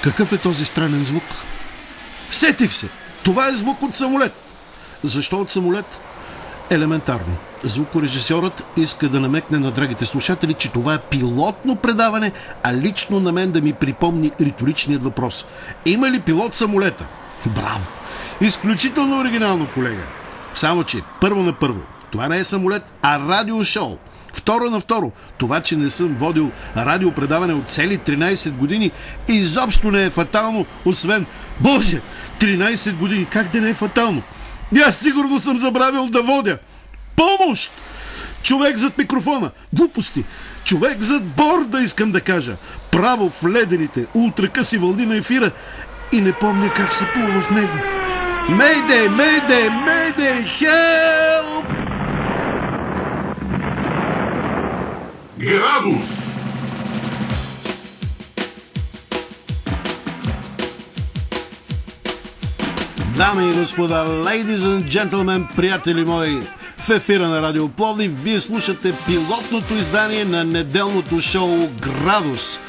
Какъв е този странен звук? Сетих се! Това е звук от самолет! Защо от самолет? Елементарно. Звукорежисьорът иска да намекне на драгите слушатели, че това е пилотно предаване, а лично на мен да ми припомни риторичният въпрос. Има ли пилот самолета? Браво! Изключително оригинално, колега. Само че, първо на първо, това не е самолет, а радиошоу. Второ на второ, това, че не съм водил радиопредаване от цели 13 години, изобщо не е фатално, освен, Боже, 13 години, как да не е фатално? Аз сигурно съм забравил да водя. Помощ! Човек зад микрофона. Глупости. Човек зад борда, искам да кажа. Право в ледените, ултракъси вълни на ефира и не помня как се плува в него. Мейдей, мейдей, мейдей, хелп! Градус! Дами и господа, ladies and gentlemen, приятели мои, в ефира на Радио Пловдив вие слушате пилотното издание на неделното шоу Градус.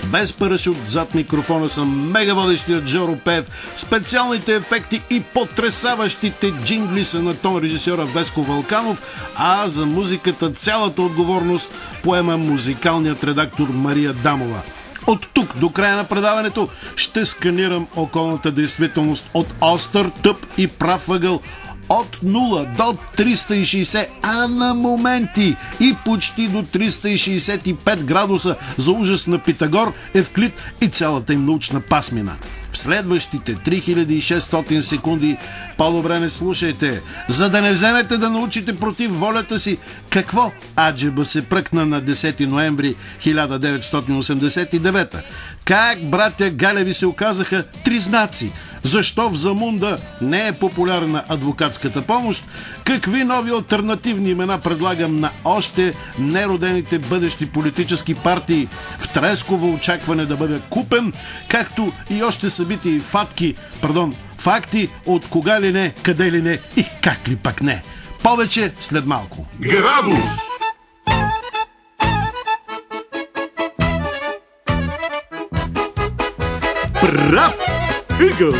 Без парашут зад микрофона съм мегаводещият Жоро Пев. Специалните ефекти и потресаващите джингли са на тон режисьора Веско Вълканов, а за музиката цялата отговорност поема музикалният редактор Мария Дамова. От тук до края на предаването ще сканирам околната действителност от остър, тъп и прав ъгъл, от 0 до 360, а на моменти и почти до 365 градуса за ужас на Питагор, Евклид и цялата им научна пасмина. В следващите 3600 секунди по-добре не слушайте, за да не вземете да научите против волята си какво аджеба се пръкна на 10 ноември 1989. Как братя Галеви се оказаха тризнаци? Защо в Замунда не е популярна адвокатската помощ? Какви нови алтернативни имена предлагам на още неродените бъдещи политически партии в тресково очакване да бъде купен, както и още събития и факти от кога ли не, къде ли не и как ли пак не. Повече след малко. Градус! Прав ъгъл!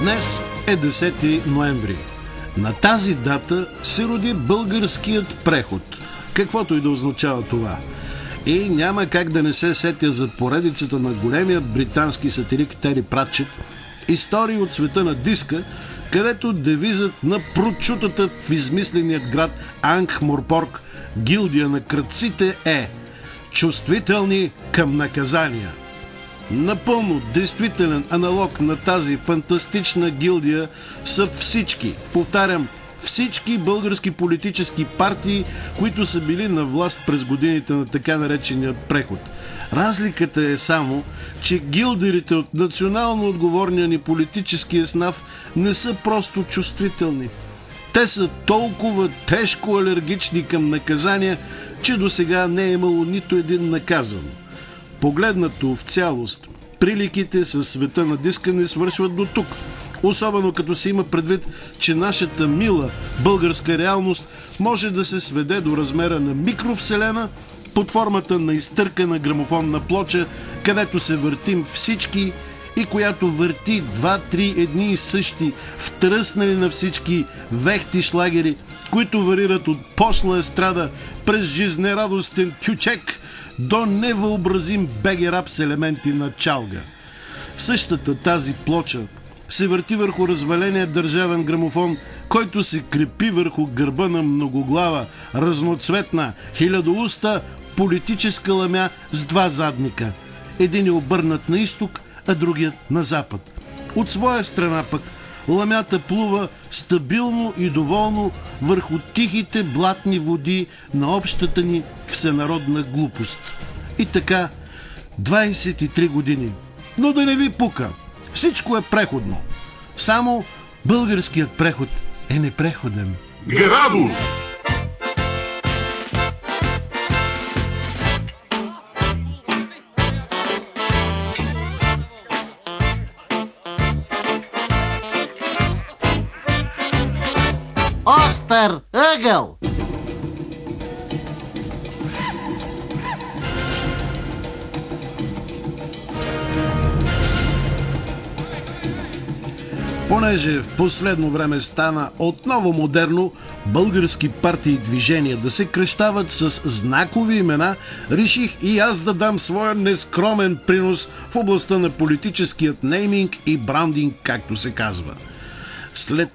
Днес е 10 ноември. На тази дата се роди българският преход, каквото и да означава това. И няма как да не се сетя за поредицата на големия британски сатирик Тери Пратчет "Истории от света на диска", където девизът на прочутата в измисленият град Анкх-Морпорк гилдия на крадците е "Чувствителни към наказания". Напълно действителен аналог на тази фантастична гилдия са всички, повтарям, всички български политически партии, които са били на власт през годините на така наречения преход. Разликата е само, че гилдерите от национално отговорния ни политически еснаф не са просто чувствителни. Те са толкова тежко алергични към наказания, че досега не е имало нито един наказан. Погледнато в цялост, приликите със света на диска не свършват до тук. Особено като се има предвид, че нашата мила българска реалност може да се сведе до размера на микровселена под формата на изтъркана грамофонна плоча, където се въртим всички и която върти 2-3 едни и същи, втръснали на всички вехти шлагери, които варират от пошла естрада през жизнерадостен тючек до невъобразим беге рап с елементи на чалга. Същата тази плоча се върти върху разваления държавен грамофон, който се крепи върху гърба на многоглава, разноцветна, хилядоуста политическа ламя с два задника. Един е обърнат на изток, а другият на запад. От своя страна пък ламята плува стабилно и доволно върху тихите блатни води на общата ни всенародна глупост. И така 23 години. Но да не ви пука, всичко е преходно. Само българският преход е непреходен. Градус! център ъгъл. Понеже в последно време стана отново модерно български партии и движения да се кръщават с знакови имена, реших и аз да дам своя нескромен принос в областта на политическият нейминг и брандинг, както се казва. След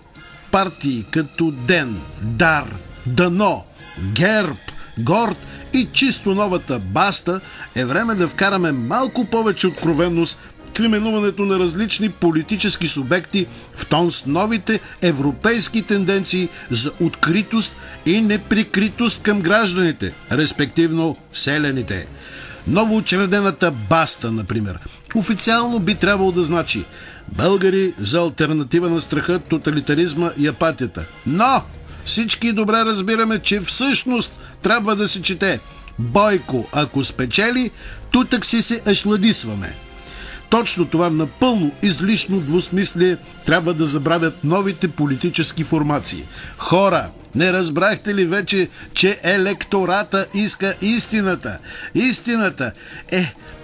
партии като ДЕН, ДАР, ДАНО, ГЕРБ, ГОРД и чисто новата БАСТА е време да вкараме малко повече откровенност в именуването на различни политически субекти в тон с новите европейски тенденции за откритост и неприкритост към гражданите, респективно селяните. Новоучредената БАСТА, например, официално би трябвало да значи българи за алтернатива на страха, тоталитаризма и апатията. Но всички добре разбираме, че всъщност трябва да се чете Бойко, ако спечели, тутък си се ашладисваме. Точно това напълно излишно двусмислие трябва да забравят новите политически формации. Хора, не разбрахте ли вече, че електората иска истината? Истината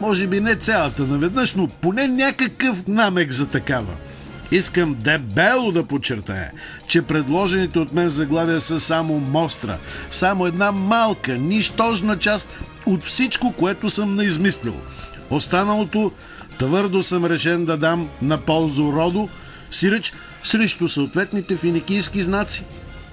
може би не цялата наведнъж, но поне някакъв намек за такава. Искам дебело да подчертая, че предложените от мен заглавия са само мостра, само една малка, нищожна част от всичко, което съм наизмислил. Останалото твърдо съм решен да дам на ползу роду, сиреч срещу съответните финикийски знаци.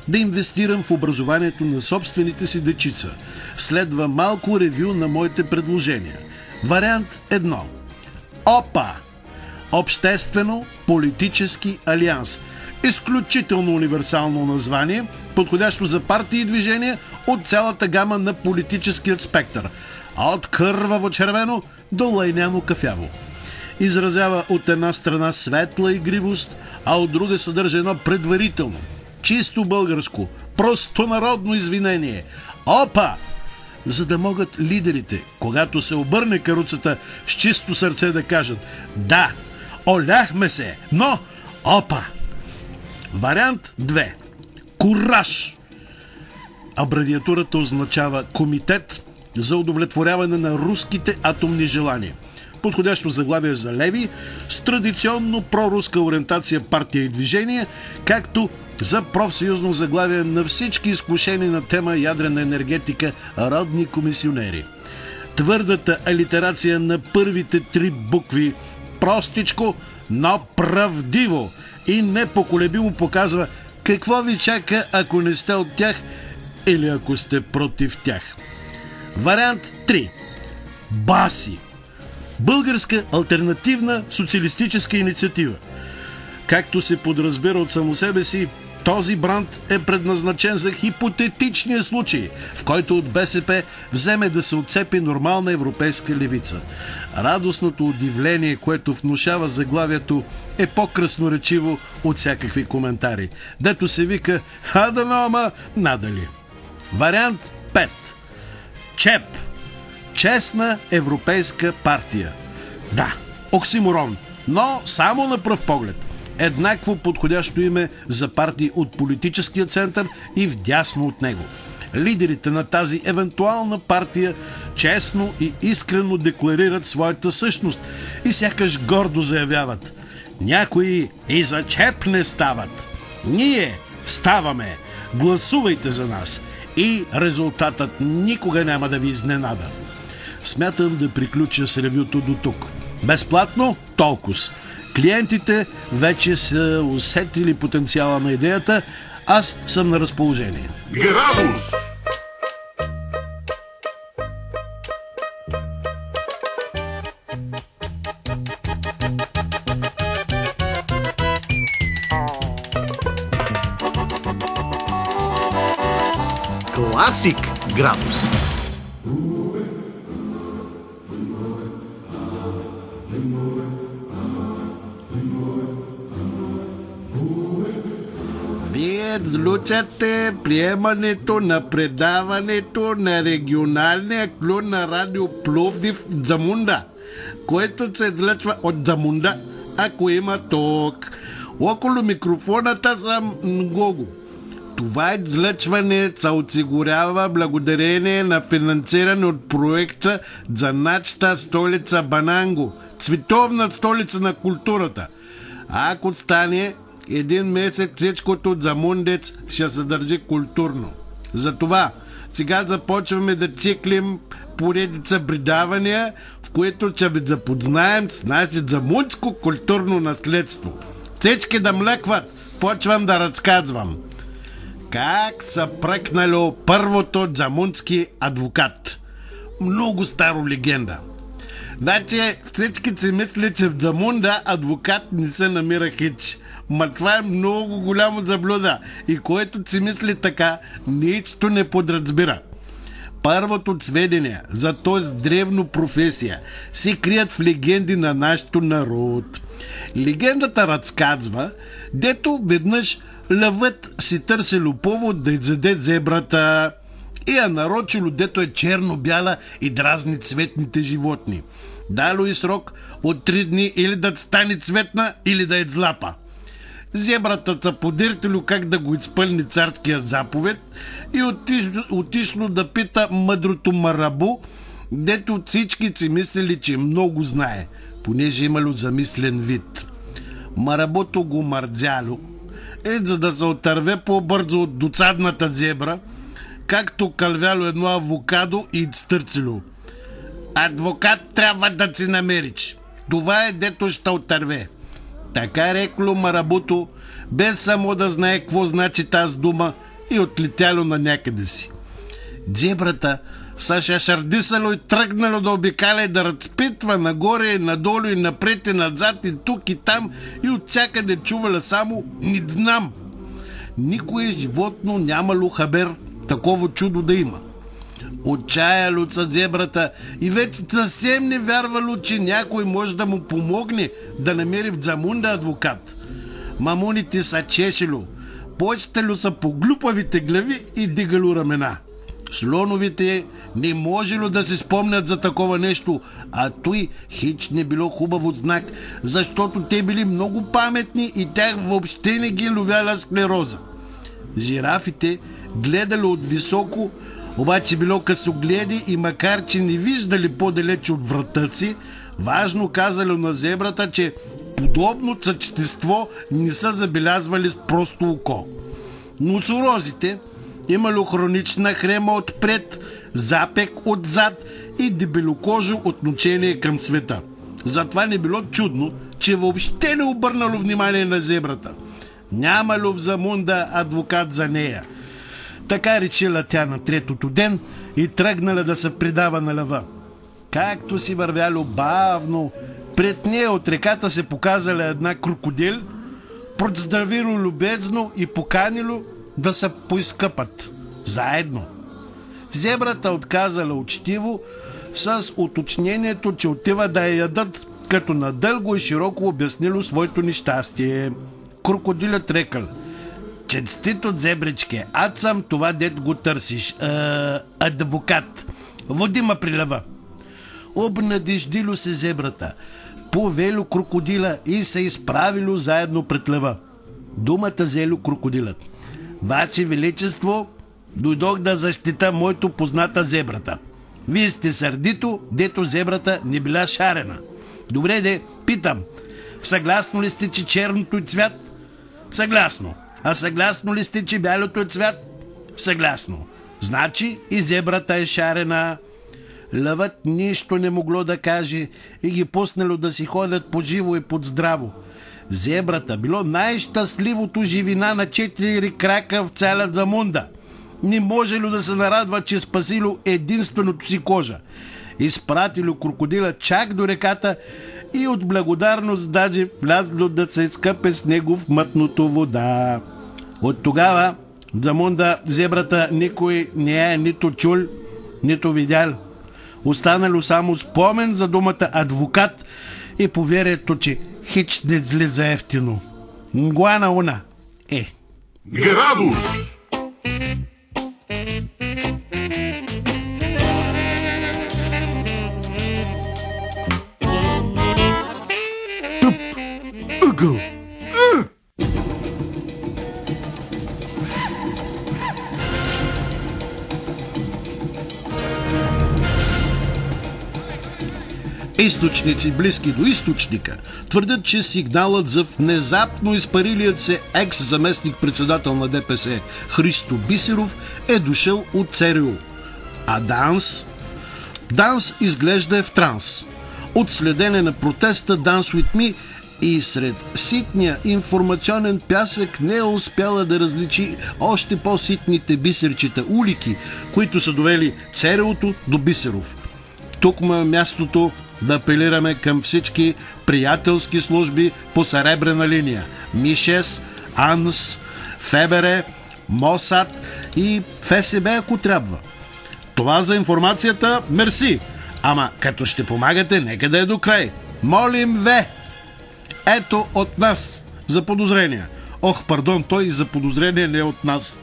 Да инвестирам в образованието на собствените си дечица. Следва малко ревю на моите предложения. Вариант 1. ОПА. Обществено-политически алианс. Изключително универсално название, подходящо за партии и движения от цялата гама на политическият спектър. От кърваво-червено до лайняно-кафяво. Изразява от една страна светла игривост, а от друга съдържа едно предварително, чисто българско, простонародно извинение. ОПА! За да могат лидерите, когато се обърне каруцата, с чисто сърце да кажат: да, оляхме се, но ОПА! Вариант 2. Кураж! Абревиатурата означава Комитет за удовлетворяване на руските атомни желания. Подходящо заглавие за леви, с традиционно проруска ориентация партия и движение, както за профсъюзно заглавие на всички изкушени на тема ядрена енергетика родни комисионери. Твърдата алитерация на първите 3 букви простичко, но правдиво и непоколебимо показва какво ви чака, ако не сте от тях или ако сте против тях. Вариант 3. БАСИ. Българска алтернативна социалистическа инициатива. Както се подразбира от само себе си, този бранд е предназначен за хипотетичния случай, в който от БСП вземе да се отцепи нормална европейска левица. Радостното удивление, което внушава заглавието, е по-красноречиво от всякакви коментари. Дето се вика: да ама надали. Вариант 5. ЧЕП. Честна европейска партия. Да, оксиморон, но само на пръв поглед. Еднакво подходящо име за партии от политическия център и вдясно от него. Лидерите на тази евентуална партия честно и искрено декларират своята същност и сякаш гордо заявяват: някои и за ЧЕП не стават. Ние ставаме. Гласувайте за нас и резултатът никога няма да ви изненада. Смятам да приключа с ревюто до тук. Безплатно – толкова. Клиентите вече са усетили потенциала на идеята. Аз съм на разположение. Градус! Класик градус. Вие злучате приемането на предаването на регионалния клон на радио Пловдив Замунда, което се излъчва от Замунда, ако има тук. Около микрофоната съм Ngого. Това излъчване се осигурява благодарение на финансиране от проекта за нашата столица Бананго, световна столица на културата. А ако стане един месец, всичкото за Мундец ще се държи културно. Затова сега започваме да циклим поредица предавания, в които ще ви запознаем с нашето замунско културно наследство. Всички да млъкват, почвам да разказвам. Как са пръкнало първото замунски адвокат? Много старо легенда. Значи всички си мислят, че в Замунда адвокат не се намира хич. Ма това е много голямо заблуда и който си мисли така, нищо не подразбира. Първото сведения за този древно професия се крият в легенди на нашето народ. Легендата разказва, дето веднъж лъвът си търсело повод да изяде зебрата и я нарочило, дето е черно-бяла и дразни цветните животни. Дало и срок от 3 дни или да стане цветна, или да излапа. Зебрата са подиртило как да го изпълни царския заповед и отишло да пита мъдрото Марабу, дето всички си мислили, че много знае, понеже имало замислен вид. Маработо го мърдзяло, за да се отърве по-бързо от досадната зебра, както кълвяло едно авокадо и изтърцило. Адвокат трябва да си намериш. Това е дето ще отърве. Така рекло Марабуто, без само да знае какво значи тази дума, и отлетяло на някъде си. Зебрата са шашардисало и тръгнало да обикаля и да разпитва нагоре и надолу и напред и назад и тук и там и от всякъде чувала само «не знам». Никое животно нямало хабер такова чудо да има. Отчаяло са зебрата и вече съвсем не вярвало, че някой може да му помогне да намери в Замунда адвокат. Мамуните са чешело, почтело са по глупавите глави и дигало ramена. Слоновите не можело да си спомнят за такова нещо, а той хич не било хубаво знак, защото те били много паметни и тях въобще не ги ловяла склероза. Жирафите гледало от високо, обаче било късогледи и макар че не виждали по-далеч от врата си, важно казало на зебрата, че подобно същество не са забелязвали с просто око. Носорозите имало хронична хрема отпред, запек отзад и дебелокожо отношение към света. Затова не било чудно, че въобще не обърнало внимание на зебрата. Нямало в Замунда адвокат за нея. Така речела тя на третото ден и тръгнала да се предава на лъва. Както си вървяло бавно, пред нея от реката се показала една крокодил, поздравило любезно и поканило да се поизкъпат заедно. Зебрата отказала учтиво с уточнението, че отива да я ядат, като надълго и широко обяснило своето нещастие. Крокодилът рекал: честито зебричке, аз съм това, дет го търсиш. Адвокат. Води ма при лъва. Обнадеждило се зебрата, повело крокодила и се изправило заедно пред лъва. Думата взело крокодилът: Ваше Величество, дойдох да защита моето позната зебрата. Вие сте сърдито, дето зебрата не била шарена. Добре де, питам, съгласно ли сте, че черното е цвят? Съгласно. А съгласно ли сте, че бялото е цвят? Съгласно. Значи и зебрата е шарена. Лъвът нищо не могло да каже и ги пуснало да си ходят по живо и под здраво. Зебрата било най-щастливото живина на 4 крака в цяла Замунда. Не можело да се нарадва, че спасило единственото си кожа. Изпратило крокодила чак до реката и от благодарност даже влязло да се изкъпе с него в мътното вода. От тогава в Замунда зебрата никой не е нито чул, нито видял. Останало само спомен за думата адвокат и поверието, че хич не излиза ефтино. Мгуана уна. Градус! Тъп ъгъл. Източници, близки до източника, твърдят, че сигналът за внезапно изпарилият се екс-заместник-председател на ДПС Христо Бисеров е дошъл от ЦРУ. А ДАНС изглежда е в транс. От следене на протеста Dance with Me и сред ситния информационен пясък не е успяла да различи още по-ситните бисерчета улики, които са довели ЦРУ-то до Бисеров. Тук му е мястото да апелираме към всички приятелски служби по съребрена линия. МИ-6, АНС, ФБР, МОСАД и ФСБ, ако трябва. Това за информацията, мерси. Ама като ще помагате, нека да е до край. Молим ве! Ето от нас за подозрения. Пардон, той за подозрение не е от нас.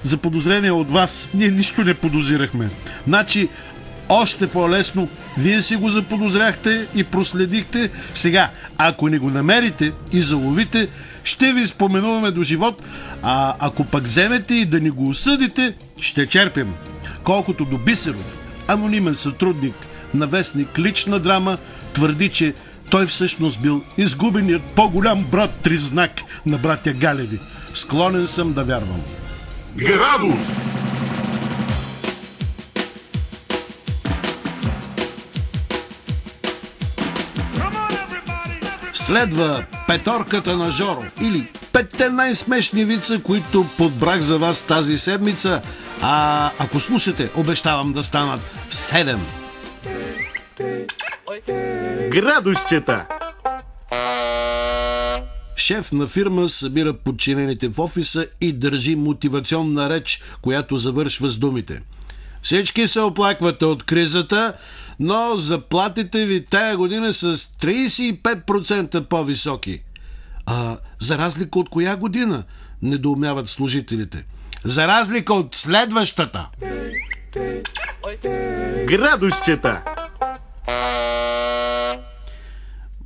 За подозрение от вас. Ние нищо не подозирахме. Значи, още по-лесно, вие си го заподозряхте и проследихте. Сега, ако не го намерите и заловите, ще ви споменуваме до живот, а ако пък вземете и да ни го осъдите, ще черпим. Колкото до Бисеров, анонимен сътрудник на вестник Лична драма, твърди, че той всъщност бил изгубеният по-голям брат Тризнак на братя Галеви. Склонен съм да вярвам. Градус! Следва петорката на Жоро или 5 най-смешни вица, които подбрах за вас тази седмица. А ако слушате, обещавам да станат 7. Градусчета. Шеф на фирма събира подчинените в офиса и държи мотивационна реч, която завършва с думите: всички се оплаквате от кризата, но заплатите ви тая година са с 35% по-високи. За разлика от коя година? Недоумяват служителите. За разлика от следващата. Градусчета.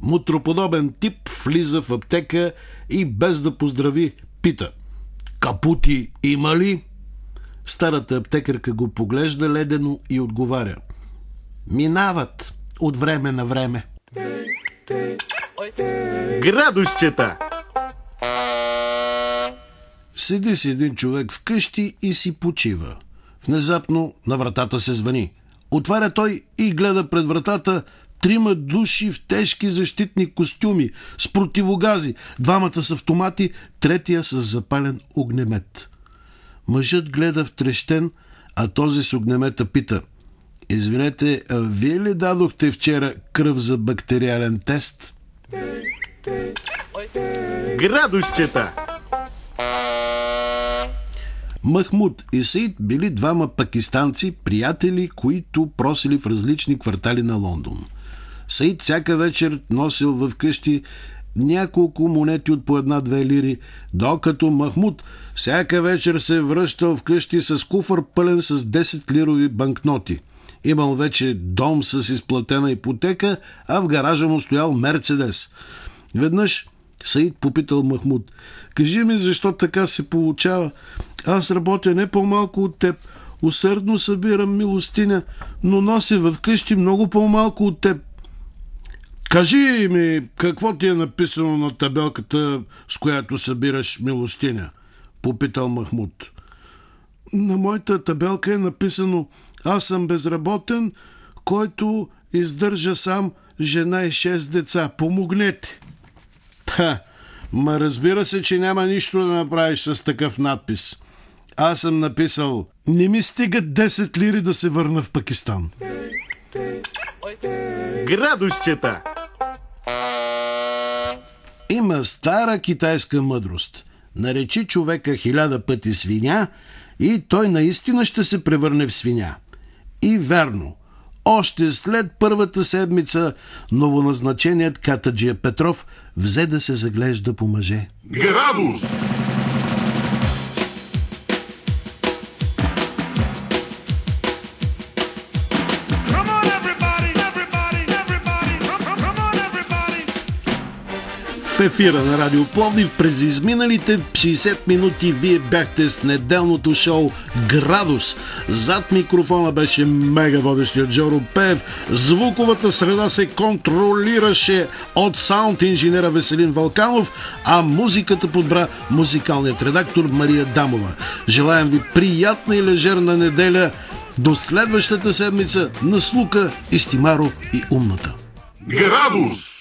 Мутроподобен тип влиза в аптека и без да поздрави, пита: капути има ли? Старата аптекарка го поглежда ледено и отговаря: минават от време на време. Градусчета. Седи си един човек вкъщи и си почива. Внезапно на вратата се звъни. Отваря той и гледа пред вратата 3 души в тежки защитни костюми, с противогази, 2 с автомати, 3 с запален огнемет. Мъжът гледа втрещен, а този с огнемета пита: извинете, вие ли дадохте вчера кръв за бактериален тест? Градусчета. Махмуд и Саид били 2 пакистанци, приятели, които просили в различни квартали на Лондон. Саид всяка вечер носил в къщи няколко монети от по 1-2 лири, докато Махмуд всяка вечер се връщал вкъщи с куфър пълен с 10 лирови банкноти. Имал вече дом с изплатена ипотека, а в гаража му стоял Мерцедес. Веднъж Саид попитал Махмуд: кажи ми, защо така се получава? Аз работя не по-малко от теб, усърдно събирам милостиня, но нося в къщи много по-малко от теб. Кажи ми, какво ти е написано на табелката, с която събираш милостиня? Попитал Махмуд. На моята табелка е написано: аз съм безработен, който издържа сам жена и 6 деца. Помогнете. Разбира се, че няма нищо да направиш с такъв надпис. Аз съм написал: не ми стигат 10 лири да се върна в Пакистан. Градусчета. Има стара китайска мъдрост: наречи човека 1000 пъти свиня и той наистина ще се превърне в свиня. И верно, още след първата седмица новоназначеният катаджия Петров взе да се заглежда по мъже. Градус! В ефира на Радио Пловдив през изминалите 60 минути вие бяхте с неделното шоу Градус. Зад микрофона беше мега водещият Жоро Пеев. Звуковата среда се контролираше от саунд инженера Веселин Вълканов, а музиката подбра музикалният редактор Мария Дамова. Желаем ви приятна и лежерна неделя. До следващата седмица на Слука, Истимаро и Умната. Градус!